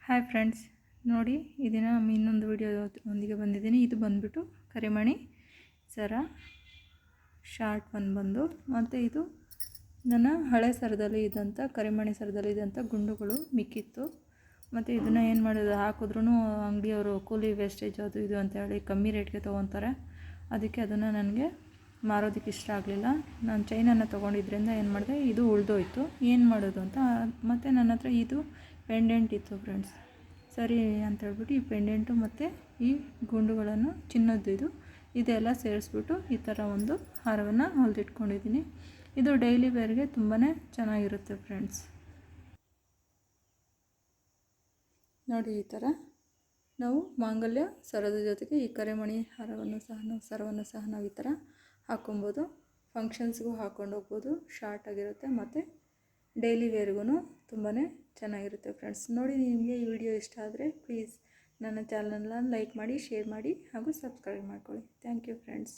Hi friends, ನೋಡಿ ಈ ದಿನ ಇನ್ನೊಂದು ವಿಡಿಯೋ ಒಂದಿಗೆ ಬಂದಿದ್ದೀನಿ. ಇದು ಬಂದುಬಿಟ್ಟು ಕರಿಮಣಿ ಸರ ಶಾರ್ಟ್ ಒನ್ ಬಂದು, ಮತ್ತು ಇದು ನನ್ನ ಹಳೆ ಸರದಲ್ಲಿ ಇದ್ದಂಥ ಕರಿಮಣಿ ಸರದಲ್ಲಿ ಇದ್ದಂಥ ಗುಂಡುಗಳು ಮಿಕ್ಕಿತ್ತು. ಮತ್ತು ಇದನ್ನು ಏನು ಮಾಡೋದು, ಹಾಕಿದ್ರೂ ಅಂಗಡಿಯವರು ಕೂಲಿ ವೇಸ್ಟೇಜ್ ಅದು ಇದು ಅಂತ ಹೇಳಿ ಕಮ್ಮಿ ರೇಟ್ಗೆ ತೊಗೊತಾರೆ. ಅದಕ್ಕೆ ಅದನ್ನು ನನಗೆ ಮಾರೋದಕ್ಕೆ ಇಷ್ಟ ಆಗಲಿಲ್ಲ. ನಾನು ಚೈನನ್ನು ತೊಗೊಂಡಿದ್ದರಿಂದ ಏನು ಮಾಡಿದೆ, ಇದು ಉಳಿದೋಯ್ತು. ಏನು ಮಾಡೋದು ಅಂತ ಮತ್ತು ನನ್ನ ಹತ್ರ ಇದು ಪೆಂಡೆಂಟ್ ಇತ್ತು ಫ್ರೆಂಡ್ಸ್. ಸರಿ ಅಂತ ಹೇಳ್ಬಿಟ್ಟು ಈ ಪೆಂಡೆಂಟು ಮತ್ತು ಈ ಗುಂಡುಗಳನ್ನು ಚಿನ್ನದ್ದು ಇದೆಲ್ಲ ಸೇರಿಸ್ಬಿಟ್ಟು ಈ ಥರ ಒಂದು ಹಾರವನ್ನು ಹೊಲಿದಿಟ್ಕೊಂಡಿದ್ದೀನಿ. ಇದು ಡೈಲಿ ವೇರ್ಗೆ ತುಂಬಾ ಚೆನ್ನಾಗಿರುತ್ತೆ ಫ್ರೆಂಡ್ಸ್. ನೋಡಿ, ಈ ಥರ ನಾವು ಮಾಂಗಲ್ಯ ಸರದ ಜೊತೆಗೆ ಈ ಕರಿಮಣಿ ಸರವನ್ನು ಸಹ ನಾವು ಈ ಥರ ಹಾಕ್ಕೊಬೋದು. ಫಂಕ್ಷನ್ಸ್ಗೂ ಹಾಕ್ಕೊಂಡು ಹೋಗ್ಬೋದು. ಶಾರ್ಟ್ ಆಗಿರುತ್ತೆ ಮತ್ತು ಡೈಲಿ ವೇರ್ಗೂ ತುಂಬಾ ಚೆನ್ನಾಗಿರುತ್ತೆ ಫ್ರೆಂಡ್ಸ್. ನೋಡಿ, ನಿಮಗೆ ಈ ವಿಡಿಯೋ ಇಷ್ಟ ಆದರೆ ಪ್ಲೀಸ್ ನನ್ನ ಚಾನಲ್ನ ಲೈಕ್ ಮಾಡಿ, ಶೇರ್ ಮಾಡಿ ಹಾಗೂ ಸಬ್ಸ್ಕ್ರೈಬ್ ಮಾಡ್ಕೊಳ್ಳಿ. Thank you friends.